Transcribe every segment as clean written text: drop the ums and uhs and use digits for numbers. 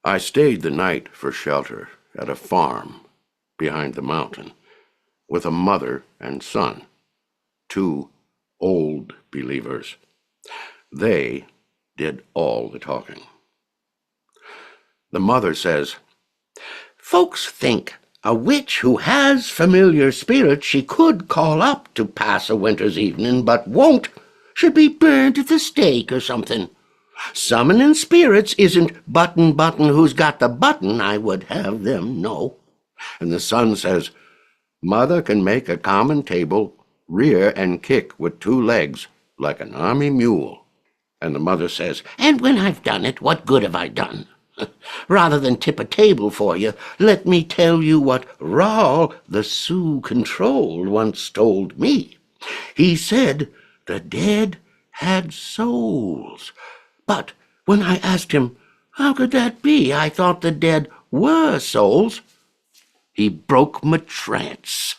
I stayed the night for shelter at a farm behind the mountain with a mother and son, two old believers. They did all the talking. The mother says, "Folks think a witch who has familiar spirits she could call up to pass a winter's evening, but won't, should be burned at the stake or something. Summoning spirits isn't button who's got the button, I would have them know." And the son says, "Mother can make a common table, rear and kick with 2 legs, like an army mule." And the mother says, "And when I've done it, what good have I done? Rather than tip a table for you, let me tell you what Rawl, the Sioux controlled, once told me. He said the dead had souls. But when I asked him, how could that be? I thought the dead were souls. He broke my trance.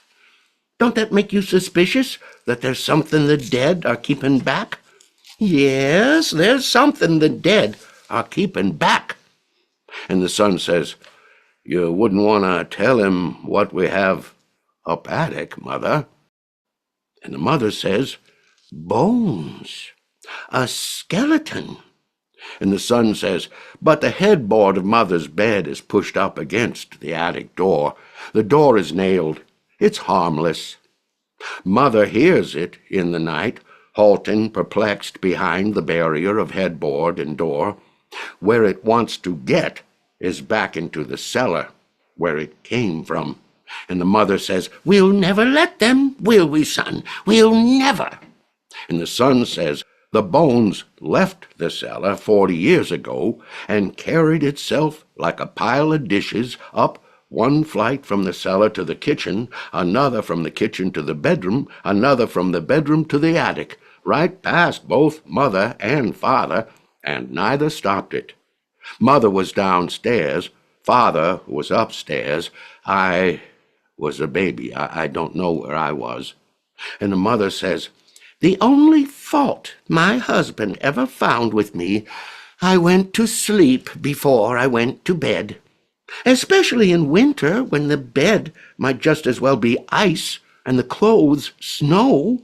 Don't that make you suspicious that there's something the dead are keeping back? Yes, there's something the dead are keeping back." And the son says, "You wouldn't want to tell him what we have up attic, Mother?" And the mother says, "Bones, a skeleton." And the son says, "But the headboard of Mother's bed is pushed up against the attic door. The door is nailed. It's harmless." Mother hears it in the night, halting perplexed behind the barrier of headboard and door. Where it wants to get is back into the cellar, where it came from. And the mother says, "We'll never let them, will we, son? We'll never." And the son says, "The bones left the cellar 40 years ago and carried itself like a pile of dishes up one flight from the cellar to the kitchen, another from the kitchen to the bedroom, another from the bedroom to the attic, right past both mother and father, and neither stopped it. Mother was downstairs, father was upstairs. I was a baby. I don't know where I was." And the mother says, "The only fault my husband ever found with me, I went to sleep before I went to bed. Especially in winter, when the bed might just as well be ice and the clothes snow.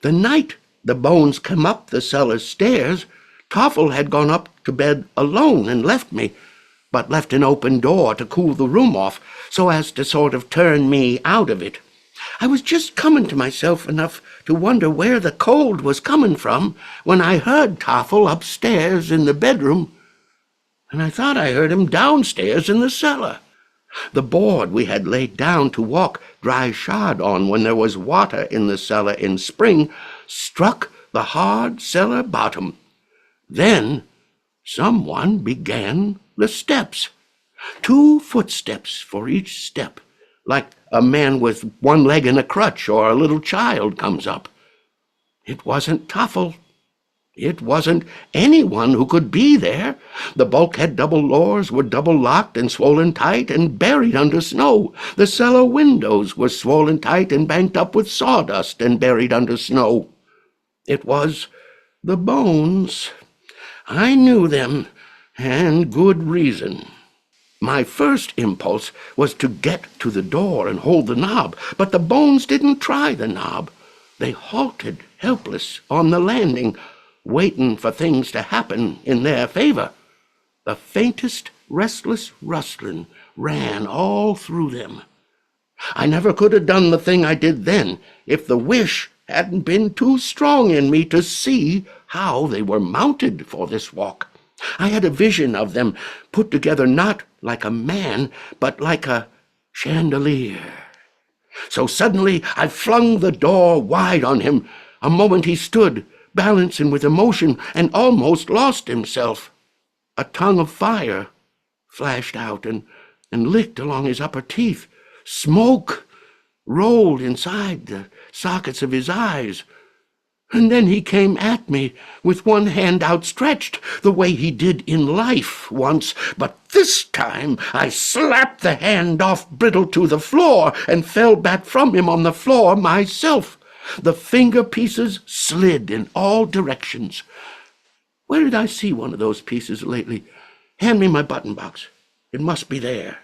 The night the bones come up the cellar stairs, Toffel had gone up to bed alone and left me, but left an open door to cool the room off, so as to sort of turn me out of it. I was just coming to myself enough to wonder where the cold was coming from when I heard Toffel upstairs in the bedroom, and I thought I heard him downstairs in the cellar. The board we had laid down to walk dry shod on when there was water in the cellar in spring struck the hard cellar bottom. Then someone began the steps. 2 footsteps for each step, like a man with one leg in a crutch or a little child comes up. It wasn't Toffel. It wasn't anyone who could be there. The bulkhead double doors were double locked and swollen tight and buried under snow. The cellar windows were swollen tight and banked up with sawdust and buried under snow. It was the bones. I knew them, and good reason. My first impulse was to get to the door and hold the knob, but the bones didn't try the knob. They halted helpless on the landing, waiting for things to happen in their favor. The faintest restless rustling ran all through them. I never could have done the thing I did then if the wish hadn't been too strong in me to see how they were mounted for this walk. I had a vision of them put together not like a man, but like a chandelier. So suddenly I flung the door wide on him. A moment he stood, balancing with emotion, and almost lost himself. A tongue of fire flashed out and licked along his upper teeth. Smoke rolled inside the sockets of his eyes. And then he came at me with one hand outstretched, the way he did in life once. But this time I slapped the hand off brittle to the floor and fell back from him on the floor myself. The finger pieces slid in all directions. Where did I see one of those pieces lately? Hand me my button box. It must be there.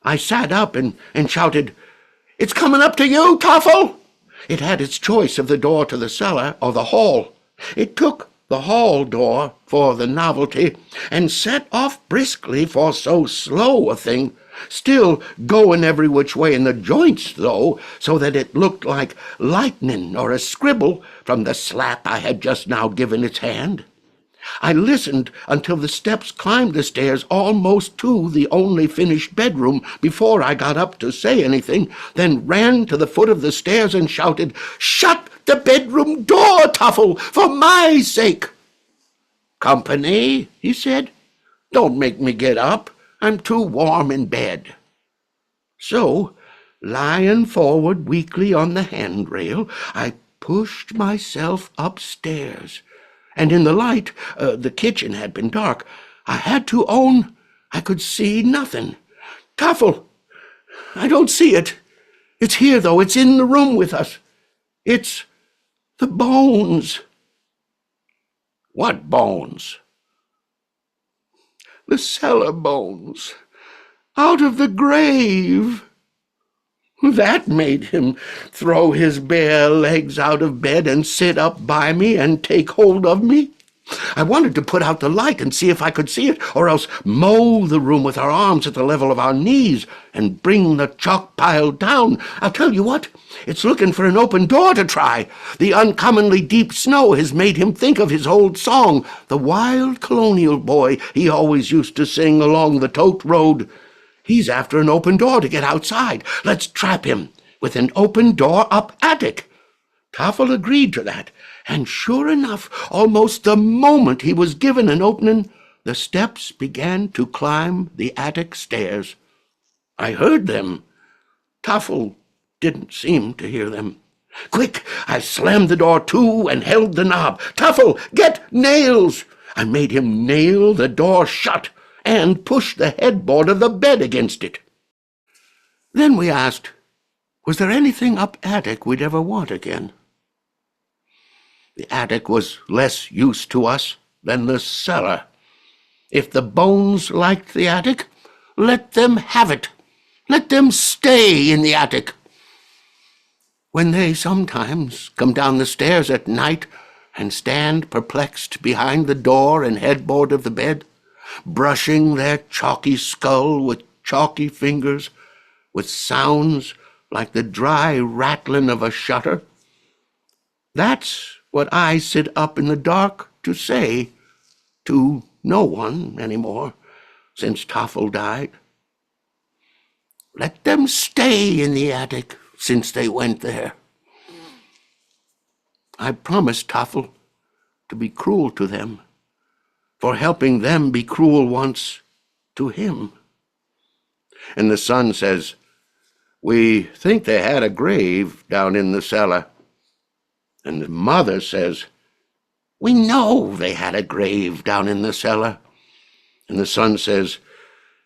I sat up and shouted, "It's coming up to you, Toffle!" It had its choice of the door to the cellar or the hall. It took the hall door for the novelty and set off briskly for so slow a thing, still going every which way in the joints, though, so that it looked like lightning or a scribble from the slap I had just now given its hand. I listened until the steps climbed the stairs almost to the only finished bedroom before I got up to say anything, then ran to the foot of the stairs and shouted, "Shut the bedroom door, Toffle, for my sake!" "Company," he said. "Don't make me get up. I'm too warm in bed." So, lying forward weakly on the handrail, I pushed myself upstairs. And in the light, the kitchen had been dark. I had to own I could see nothing. "Toffle, I don't see it. It's here, though. It's in the room with us. It's the bones." "What bones?" "The cellar bones. Out of the grave." That made him throw his bare legs out of bed and sit up by me and take hold of me. I wanted to put out the light and see if I could see it, or else mow the room with our arms at the level of our knees and bring the chalk pile down. I'll tell you what, it's looking for an open door to try. The uncommonly deep snow has made him think of his old song, the wild colonial boy he always used to sing along the tote road. He's after an open door to get outside. Let's trap him with an open door up attic. Toffle agreed to that, and sure enough, almost the moment he was given an opening, the steps began to climb the attic stairs. I heard them. Toffle didn't seem to hear them. Quick, I slammed the door to and held the knob. "Toffle, get nails!" I made him nail the door shut and push the headboard of the bed against it. Then we asked, was there anything up attic we'd ever want again? The attic was less use to us than the cellar. If the bones liked the attic, let them have it. Let them stay in the attic. When they sometimes come down the stairs at night and stand perplexed behind the door and headboard of the bed, brushing their chalky skull with chalky fingers, with sounds like the dry rattling of a shutter, that's what I sit up in the dark to say to no one anymore since Toffle died. Let them stay in the attic since they went there. I promised Toffle to be cruel to them for helping them be cruel once to him. And the son says, "We think they had a grave down in the cellar." And the mother says, "We know they had a grave down in the cellar." And the son says,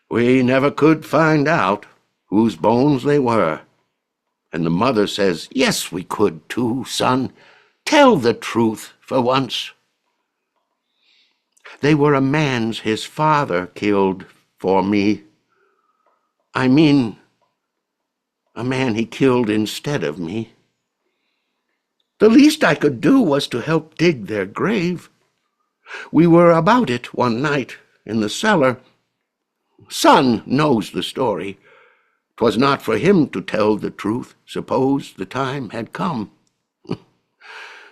"We never could find out whose bones they were." And the mother says, "Yes, we could too, son. Tell the truth for once." They were a man's his father killed for me. I mean, a man he killed instead of me. The least I could do was to help dig their grave. We were about it one night in the cellar. Son knows the story. 'Twas not for him to tell the truth, suppose the time had come.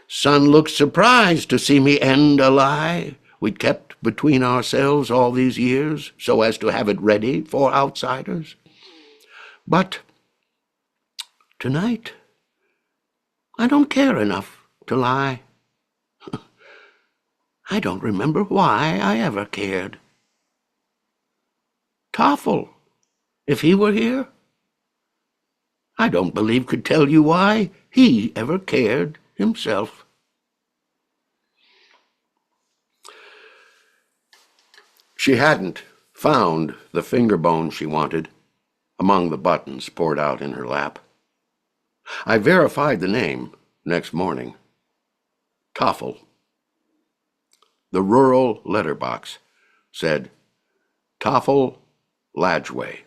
Son looked surprised to see me end a lie we'd kept between ourselves all these years, so as to have it ready for outsiders. But tonight, I don't care enough to lie. I don't remember why I ever cared. Toffle, if he were here, I don't believe could tell you why he ever cared himself. She hadn't found the finger bone she wanted among the buttons poured out in her lap. I verified the name next morning. Toffle. The rural letterbox said, Toffel, Lodgeway.